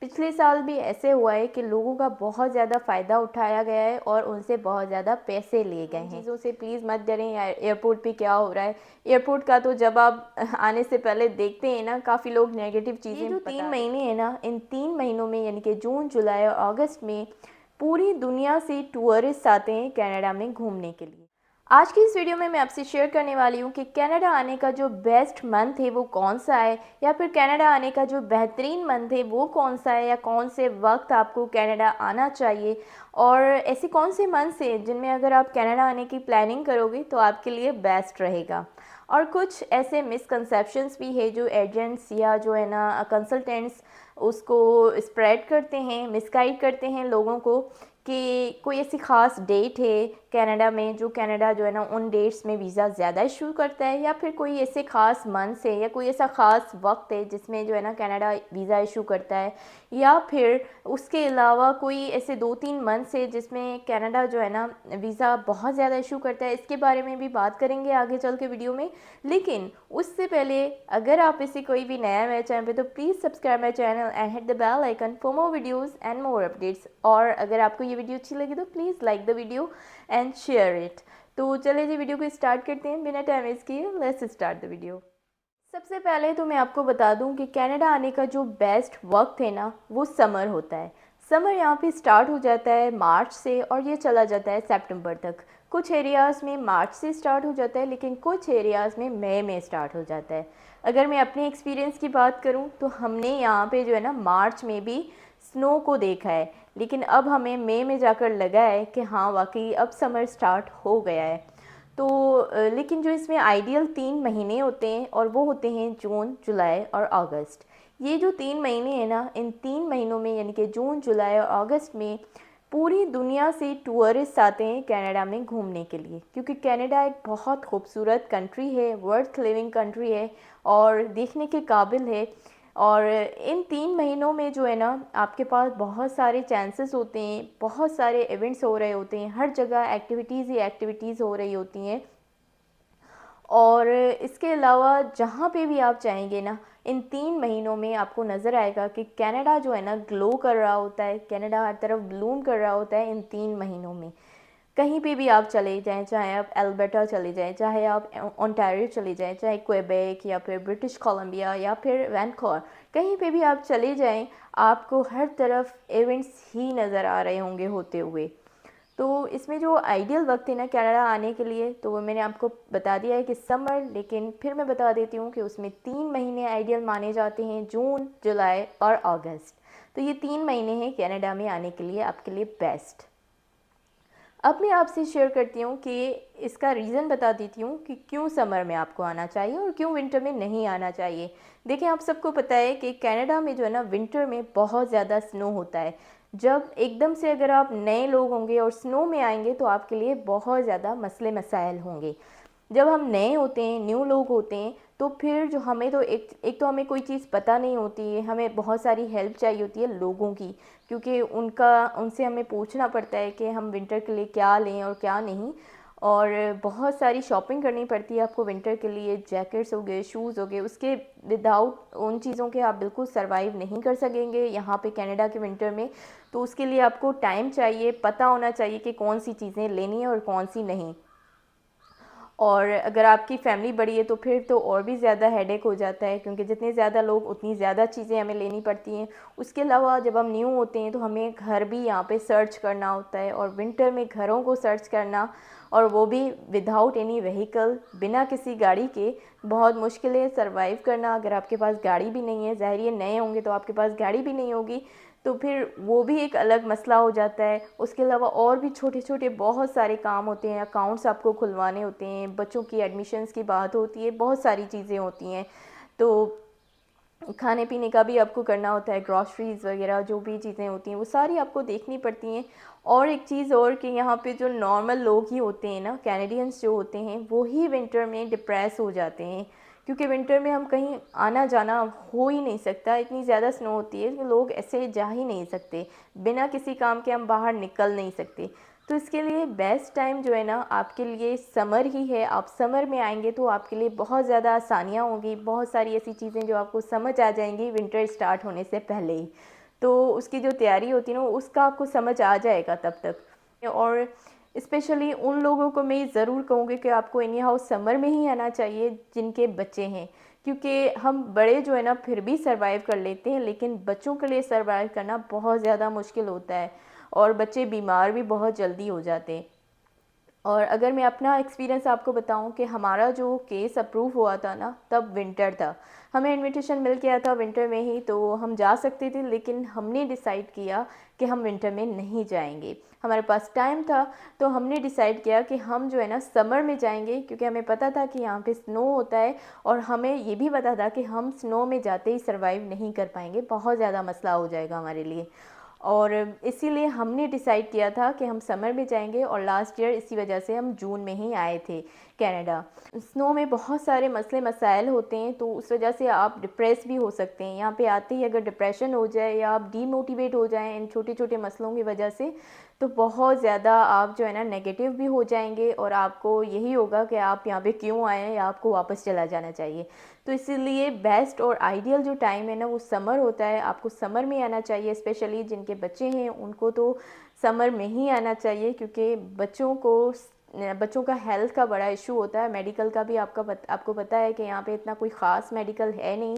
पिछले साल भी ऐसे हुआ है कि लोगों का बहुत ज़्यादा फ़ायदा उठाया गया है और उनसे बहुत ज़्यादा पैसे लिए गए हैं। चीज़ों से प्लीज़ मत डरें। एयरपोर्ट पे क्या हो रहा है, एयरपोर्ट का तो जब आप आने से पहले देखते हैं ना, काफ़ी लोग नेगेटिव चीज़ें। ये जो 3 महीने हैं ना, इन 3 महीनों में यानी कि जून, जुलाई और अगस्त में पूरी दुनिया से टूरिस्ट आते हैं कनाडा में घूमने के लिए। आज की इस वीडियो में मैं आपसे शेयर करने वाली हूँ कि कनाडा आने का जो बेस्ट मंथ है वो कौन सा है, या फिर कनाडा आने का जो बेहतरीन मंथ है वो कौन सा है, या कौन से वक्त आपको कनाडा आना चाहिए, और ऐसे कौन से मंथ्स हैं जिनमें अगर आप कनाडा आने की प्लानिंग करोगे तो आपके लिए बेस्ट रहेगा। और कुछ ऐसे मिसकंसेप्शंस भी है जो एजेंट्स या जो है ना कंसल्टेंट्स उसको स्प्रेड करते हैं, मिसगाइड करते हैं लोगों को कि कोई ऐसी ख़ास डेट है कनाडा में जो कनाडा जो है ना उन डेट्स में वीज़ा ज़्यादा इशू करता है, या फिर कोई ऐसे ख़ास मंथ्स है या कोई ऐसा ख़ास वक्त है जिसमें जो है ना कनाडा वीज़ा इशू करता है, या फिर उसके अलावा कोई ऐसे 2-3 मंथ्स है जिसमें कनाडा जो है ना वीज़ा बहुत ज़्यादा इशू करता है। इसके बारे में भी बात करेंगे आगे चल के वीडियो में। लेकिन उससे पहले अगर आप इसे कोई भी नया मेरे चैनल पे तो please subscribe my channel and hit the bell icon for more videos and more updates. और अगर आपको ये वीडियो अच्छी लगी तो please like the video and share it. तो चलिए जी वीडियो को स्टार्ट करते हैं बिना टाइम वेस्ट किए। Let's start the video. सबसे पहले तो मैं आपको बता दूं कि कनाडा आने का जो बेस्ट वक्त है ना वो समर होता है। समर यहाँ पे स्टार्ट हो जाता है मार्च से और ये चला जाता है सितंबर तक। कुछ एरियाज़ में मार्च से स्टार्ट हो जाता है, लेकिन कुछ एरियाज़ में मई में स्टार्ट हो जाता है। अगर मैं अपने एक्सपीरियंस की बात करूँ तो हमने यहाँ पे जो है ना मार्च में भी स्नो को देखा है, लेकिन अब हमें मई में जाकर लगा है कि हाँ वाकई अब समर स्टार्ट हो गया है। तो लेकिन जो इसमें आइडियल 3 महीने होते हैं और वो होते हैं जून, जुलाई और अगस्त। ये जो 3 महीने हैं ना, इन 3 महीनों में यानी कि जून, जुलाई और अगस्त में पूरी दुनिया से टूरिस्ट आते हैं कनाडा में घूमने के लिए, क्योंकि कनाडा एक बहुत खूबसूरत कंट्री है, वर्थ लिविंग कंट्री है और देखने के काबिल है। और इन 3 महीनों में जो है ना आपके पास बहुत सारे चांसेस होते हैं, बहुत सारे इवेंट्स हो रहे होते हैं, हर जगह एक्टिविटीज़ ही एक्टिविटीज़ हो रही होती हैं। और इसके अलावा जहाँ पे भी आप चाहेंगे ना, इन 3 महीनों में आपको नज़र आएगा कि कनाडा जो है ना ग्लो कर रहा होता है, कनाडा हर तरफ ब्लूम कर रहा होता है इन 3 महीनों में। कहीं पे भी आप चले जाएं, चाहे आप एल्बर्टा चले जाएं, चाहे आप ओंटारियो चले जाएं, चाहे क्वेबेक या फिर ब्रिटिश कोलंबिया या फिर वैनकूवर, कहीं पे भी आप चले जाएं, आपको हर तरफ इवेंट्स ही नज़र आ रहे होंगे होते हुए। तो इसमें जो आइडियल वक्त है ना कनाडा आने के लिए, तो वो मैंने आपको बता दिया है कि समर, लेकिन फिर मैं बता देती हूँ कि उसमें 3 महीने आइडियल माने जाते हैं, जून, जुलाई और अगस्त। तो ये 3 महीने हैं कनाडा में आने के लिए आपके लिए बेस्ट। अब मैं आपसे शेयर करती हूँ कि इसका रीज़न बता देती हूँ कि क्यों समर में आपको आना चाहिए और क्यों विंटर में नहीं आना चाहिए। देखिए, आप सबको पता है कि कनाडा में जो है ना विंटर में बहुत ज़्यादा स्नो होता है। जब एकदम से अगर आप नए लोग होंगे और स्नो में आएंगे तो आपके लिए बहुत ज़्यादा मसले मसाइल होंगे। जब हम नए होते हैं, न्यू लोग होते हैं, तो फिर जो हमें तो एक तो हमें कोई चीज़ पता नहीं होती है, हमें बहुत सारी हेल्प चाहिए होती है लोगों की, क्योंकि उनसे हमें पूछना पड़ता है कि हम विंटर के लिए क्या लें और क्या नहीं। और बहुत सारी शॉपिंग करनी पड़ती है आपको विंटर के लिए, जैकेट्स हो गए, शूज़ हो गए, उसके विदाउट उन चीज़ों के आप बिल्कुल सरवाइव नहीं कर सकेंगे यहाँ पे कनाडा के विंटर में। तो उसके लिए आपको टाइम चाहिए, पता होना चाहिए कि कौन सी चीज़ें लेनी है और कौन सी नहीं। और अगर आपकी फैमिली बड़ी है तो फिर तो और भी ज़्यादा हेडेक हो जाता है, क्योंकि जितने ज़्यादा लोग उतनी ज़्यादा चीज़ें हमें लेनी पड़ती हैं। उसके अलावा जब हम न्यू होते हैं तो हमें घर भी यहाँ पे सर्च करना होता है, और विंटर में घरों को सर्च करना, और वो भी विदाउट एनी व्हीकल, बिना किसी गाड़ी के, बहुत मुश्किल है सर्वाइव करना। अगर आपके पास गाड़ी भी नहीं है, ज़ाहिर है नए होंगे तो आपके पास गाड़ी भी नहीं होगी, तो फिर वो भी एक अलग मसला हो जाता है। उसके अलावा और भी छोटे छोटे बहुत सारे काम होते हैं, अकाउंट्स आपको खुलवाने होते हैं, बच्चों की एडमिशन्स की बात होती है, बहुत सारी चीज़ें होती हैं। तो खाने पीने का भी आपको करना होता है, ग्रॉसरीज़ वगैरह जो भी चीज़ें होती हैं वो सारी आपको देखनी पड़ती हैं। और एक चीज़ और कि यहाँ पे जो नॉर्मल लोग ही होते हैं ना, कैनेडियंस जो होते हैं, वो ही विंटर में डिप्रेस हो जाते हैं, क्योंकि विंटर में हम कहीं आना जाना हो ही नहीं सकता, इतनी ज़्यादा स्नो होती है कि लोग ऐसे जा ही नहीं सकते, बिना किसी काम के हम बाहर निकल नहीं सकते। तो इसके लिए बेस्ट टाइम जो है ना आपके लिए समर ही है। आप समर में आएंगे तो आपके लिए बहुत ज़्यादा आसानियाँ होंगी, बहुत सारी ऐसी चीज़ें जो आपको समझ आ जाएंगी विंटर स्टार्ट होने से पहले ही। तो उसकी जो तैयारी होती है ना उसका आपको समझ आ जाएगा तब तक। और स्पेशली उन लोगों को मैं ज़रूर कहूँगी कि आपको इन हाउस समर में ही आना चाहिए जिनके बच्चे हैं, क्योंकि हम बड़े जो है ना फिर भी सरवाइव कर लेते हैं, लेकिन बच्चों के लिए सरवाइव करना बहुत ज़्यादा मुश्किल होता है और बच्चे बीमार भी बहुत जल्दी हो जाते हैं। और अगर मैं अपना एक्सपीरियंस आपको बताऊं कि हमारा जो केस अप्रूव हुआ था ना तब विंटर था, हमें इनविटेशन मिल गया था विंटर में ही, तो हम जा सकते थे, लेकिन हमने डिसाइड किया कि हम विंटर में नहीं जाएंगे। हमारे पास टाइम था तो हमने डिसाइड किया कि हम जो है ना समर में जाएंगे, क्योंकि हमें पता था कि यहाँ पे स्नो होता है और हमें ये भी पता था कि हम स्नो में जाते ही सर्वाइव नहीं कर पाएंगे, बहुत ज़्यादा मसला हो जाएगा हमारे लिए। और इसीलिए हमने डिसाइड किया था कि हम समर में जाएंगे, और लास्ट ईयर इसी वजह से हम जून में ही आए थे कनाडा। स्नो में बहुत सारे मसले मसाइल होते हैं, तो उस वजह से आप डिप्रेस भी हो सकते हैं। यहाँ पे आते ही अगर डिप्रेशन हो जाए या आप डीमोटिवेट हो जाएं इन छोटे छोटे मसलों की वजह से, तो बहुत ज़्यादा आप जो है ना नेगेटिव भी हो जाएंगे और आपको यही होगा कि आप यहाँ पे क्यों आए हैं या आपको वापस चला जाना चाहिए। तो इसीलिए बेस्ट और आइडियल जो टाइम है ना वो समर होता है। आपको समर में आना चाहिए, स्पेशली जिनके बच्चे हैं उनको तो समर में ही आना चाहिए, क्योंकि बच्चों का हेल्थ का बड़ा इशू होता है। मेडिकल का भी आपको पता है कि यहाँ पे इतना कोई ख़ास मेडिकल है नहीं,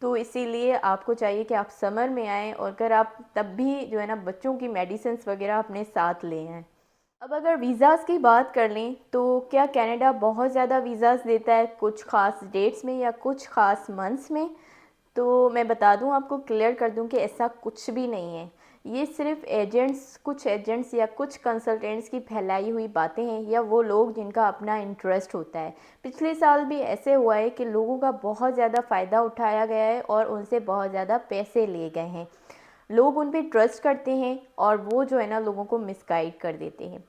तो इसीलिए आपको चाहिए कि आप समर में आएँ, और अगर आप तब भी जो है ना बच्चों की मेडिसिन्स वगैरह अपने साथ ले आएँ। अब अगर वीज़ाज़ की बात कर लें तो क्या कनाडा बहुत ज़्यादा वीज़ाज़ देता है कुछ ख़ास डेट्स में या कुछ ख़ास मंथ्स में? तो मैं बता दूं, आपको क्लियर कर दूं कि ऐसा कुछ भी नहीं है। ये सिर्फ कुछ एजेंट्स या कुछ कंसल्टेंट्स की फैलाई हुई बातें हैं, या वो लोग जिनका अपना इंटरेस्ट होता है। पिछले साल भी ऐसे हुआ है कि लोगों का बहुत ज़्यादा फ़ायदा उठाया गया है और उनसे बहुत ज़्यादा पैसे लिए गए हैं। लोग उन पे ट्रस्ट करते हैं और वो जो है ना लोगों को मिसगाइड कर देते हैं।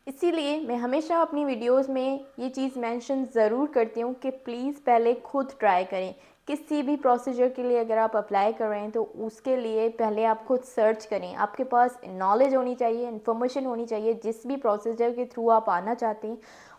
इसीलिए मैं हमेशा अपनी वीडियोस में ये चीज़ मेंशन ज़रूर करती हूँ कि प्लीज़ पहले खुद ट्राई करें। किसी भी प्रोसीजर के लिए अगर आप अप्लाई कर रहे हैं तो उसके लिए पहले आप खुद सर्च करें। आपके पास नॉलेज होनी चाहिए, इन्फॉर्मेशन होनी चाहिए। जिस भी प्रोसीजर के थ्रू आप आना चाहते हैं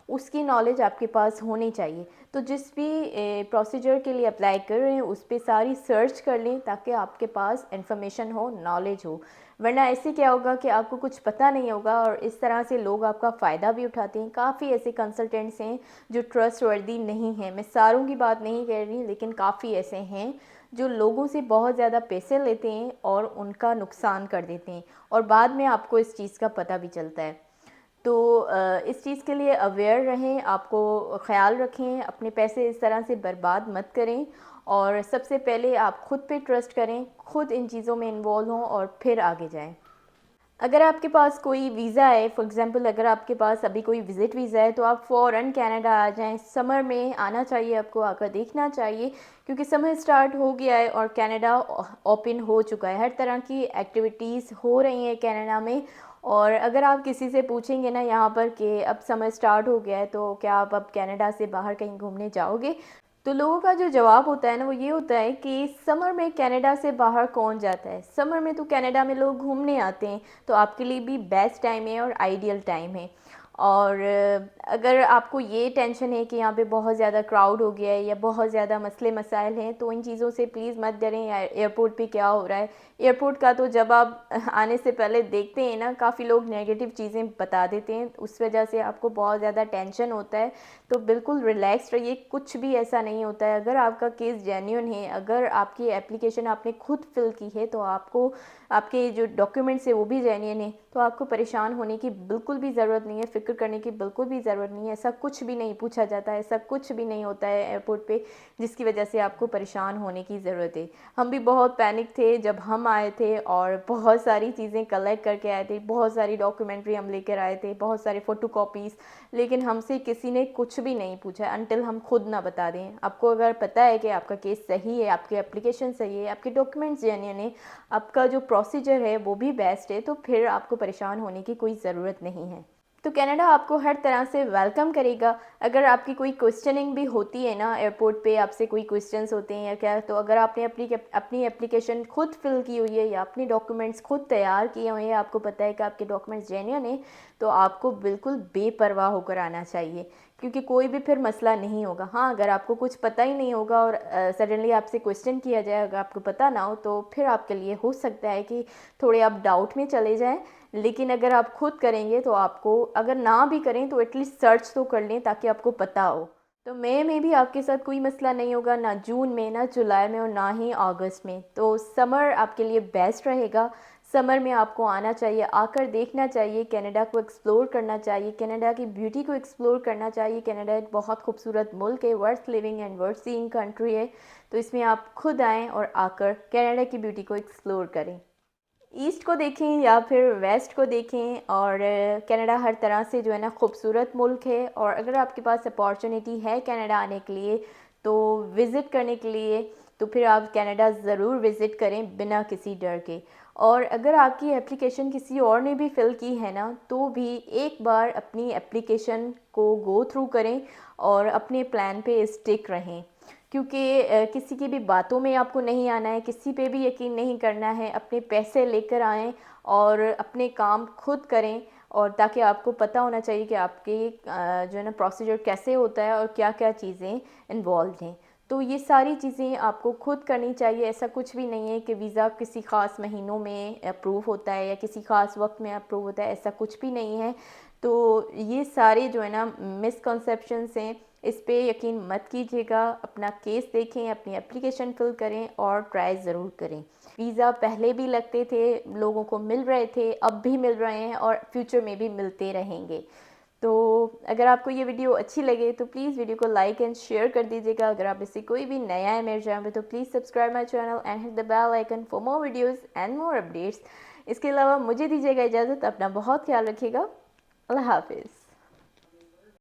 उसकी नॉलेज आपके पास होनी चाहिए। तो जिस भी प्रोसीजर के लिए अप्लाई कर रहे हैं उस पर सारी सर्च कर लें, ताकि आपके पास इन्फॉर्मेशन हो, नॉलेज हो। वरना ऐसे क्या होगा कि आपको कुछ पता नहीं होगा और इस तरह से लोग आपका फ़ायदा भी उठाते हैं। काफ़ी ऐसे कंसल्टेंट्स हैं जो ट्रस्टवर्दी नहीं हैं, मैं सारों की बात नहीं कह रही, लेकिन काफ़ी ऐसे हैं जो लोगों से बहुत ज़्यादा पैसे लेते हैं और उनका नुकसान कर देते हैं, और बाद में आपको इस चीज़ का पता भी चलता है। तो इस चीज़ के लिए अवेयर रहें, आपको ख़्याल रखें, अपने पैसे इस तरह से बर्बाद मत करें, और सबसे पहले आप खुद पे ट्रस्ट करें, खुद इन चीज़ों में इन्वॉल्व हों और फिर आगे जाएं। अगर आपके पास कोई वीज़ा है, फॉर एग्ज़ाम्पल अगर आपके पास अभी कोई विज़िट वीज़ा है, तो आप फ़ौरन कनाडा आ जाएं। समर में आना चाहिए, आपको आकर देखना चाहिए, क्योंकि समर स्टार्ट हो गया है और कनाडा ओपन हो चुका है। हर तरह की एक्टिविटीज़ हो रही हैं कनाडा में। और अगर आप किसी से पूछेंगे ना यहाँ पर कि अब समर स्टार्ट हो गया है तो क्या आप अब कनाडा से बाहर कहीं घूमने जाओगे, तो लोगों का जो जवाब होता है ना वो ये होता है कि समर में कनाडा से बाहर कौन जाता है, समर में तो कनाडा में लोग घूमने आते हैं, तो आपके लिए भी बेस्ट टाइम है और आइडियल टाइम है। और अगर आपको ये टेंशन है कि यहाँ पे बहुत ज़्यादा क्राउड हो गया है या बहुत ज़्यादा मसले मसाइल हैं, तो इन चीज़ों से प्लीज़ मत डरें। एयरपोर्ट पे क्या हो रहा है, एयरपोर्ट का तो जब आप आने से पहले देखते हैं ना, काफ़ी लोग नेगेटिव चीज़ें बता देते हैं, उस वजह से आपको बहुत ज़्यादा टेंशन होता है। तो बिल्कुल रिलैक्स रहिए, कुछ भी ऐसा नहीं होता है। अगर आपका केस जेन्युइन है, अगर आपकी एप्लीकेशन आपने खुद फिल की है, तो आपको आपके जो डॉक्यूमेंट्स है वो भी जेन्युइन है, तो आपको परेशान होने की बिल्कुल भी ज़रूरत नहीं है, फ़िक्र करने की बिल्कुल भी ज़रूरत नहीं है। ऐसा कुछ भी नहीं पूछा जाता है, ऐसा कुछ भी नहीं होता है एयरपोर्ट पे जिसकी वजह से आपको परेशान होने की ज़रूरत है। हम भी बहुत पैनिक थे जब हम आए थे और बहुत सारी चीज़ें कलेक्ट करके आए थे, बहुत सारी डॉक्यूमेंट्री हम लेकर आए थे, बहुत सारे फ़ोटोकॉपीज़, लेकिन हमसे किसी ने कुछ भी नहीं पूछा अनटिल हम खुद ना बता दें। आपको अगर पता है कि आपका केस सही है, आपकी एप्लीकेशन सही है, आपके डॉक्यूमेंट्स जेन्युइन है, आपका जो प्रोसीजर है वो भी बेस्ट है, तो फिर आपको परेशान होने की कोई ज़रूरत नहीं है। तो कनाडा आपको हर तरह से वेलकम करेगा। अगर आपकी कोई क्वेश्चनिंग भी होती है ना एयरपोर्ट पे, आपसे कोई क्वेश्चंस होते हैं या क्या, तो अगर आपने अपनी एप्लीकेशन खुद फिल की हुई है या अपने डॉक्यूमेंट्स खुद तैयार किए हुए हैं, आपको पता है कि आपके डॉक्यूमेंट्स जेन्युइन हैं, तो आपको बिल्कुल बेपरवाह होकर आना चाहिए, क्योंकि कोई भी फिर मसला नहीं होगा। हाँ, अगर आपको कुछ पता ही नहीं होगा और सडनली आपसे क्वेश्चन किया जाए, अगर आपको पता ना हो, तो फिर आपके लिए हो सकता है कि थोड़े आप डाउट में चले जाएं। लेकिन अगर आप खुद करेंगे तो आपको, अगर ना भी करें तो एटलीस्ट सर्च तो कर लें ताकि आपको पता हो। तो मई में भी आपके साथ कोई मसला नहीं होगा, ना जून में, ना जुलाई में और ना ही अगस्त में। तो समर आपके लिए बेस्ट रहेगा। समर में आपको आना चाहिए, आकर देखना चाहिए, कनाडा को एक्सप्लोर करना चाहिए, कनाडा की ब्यूटी को एक्सप्लोर करना चाहिए। कनाडा एक बहुत खूबसूरत मुल्क है, worth living and worth seeing country है। तो इसमें आप खुद आएँ और आकर कनाडा की ब्यूटी को एक्सप्लोर करें। ईस्ट को देखें या फिर वेस्ट को देखें, और कनाडा हर तरह से जो है ना खूबसूरत मुल्क है। और अगर आपके पास अपॉर्चुनिटी है कनाडा आने के लिए, तो विज़िट करने के लिए, तो फिर आप कनाडा ज़रूर विज़िट करें बिना किसी डर के। और अगर आपकी एप्लीकेशन किसी और ने भी फ़िल की है ना, तो भी एक बार अपनी एप्लीकेशन को गो थ्रू करें और अपने प्लान पे स्टिक रहें। क्योंकि किसी की भी बातों में आपको नहीं आना है, किसी पे भी यकीन नहीं करना है। अपने पैसे लेकर आएँ और अपने काम खुद करें, और ताकि आपको पता होना चाहिए कि आपके जो है ना प्रोसीजर कैसे होता है और क्या क्या चीज़ें इन्वॉल्व हैं। तो ये सारी चीज़ें आपको खुद करनी चाहिए। ऐसा कुछ भी नहीं है कि वीज़ा किसी ख़ास महीनों में अप्रूव होता है या किसी ख़ास वक्त में अप्रूव होता है, ऐसा कुछ भी नहीं है। तो ये सारे जो है ना मिसकंसेप्शंस हैं, इस पे यकीन मत कीजिएगा। अपना केस देखें, अपनी एप्लीकेशन फिल करें और ट्राई ज़रूर करें। वीज़ा पहले भी लगते थे, लोगों को मिल रहे थे, अब भी मिल रहे हैं और फ्यूचर में भी मिलते रहेंगे। तो अगर आपको ये वीडियो अच्छी लगे तो प्लीज़ वीडियो को लाइक एंड शेयर कर दीजिएगा। अगर आप इससे कोई भी नया है मेरे चैनल पे, तो please subscribe my channel and hit the bell icon for more videos and more updates. इसके अलावा मुझे दीजिएगा इजाज़त। अपना बहुत ख्याल रखिएगा। अल्लाह हाफिज़।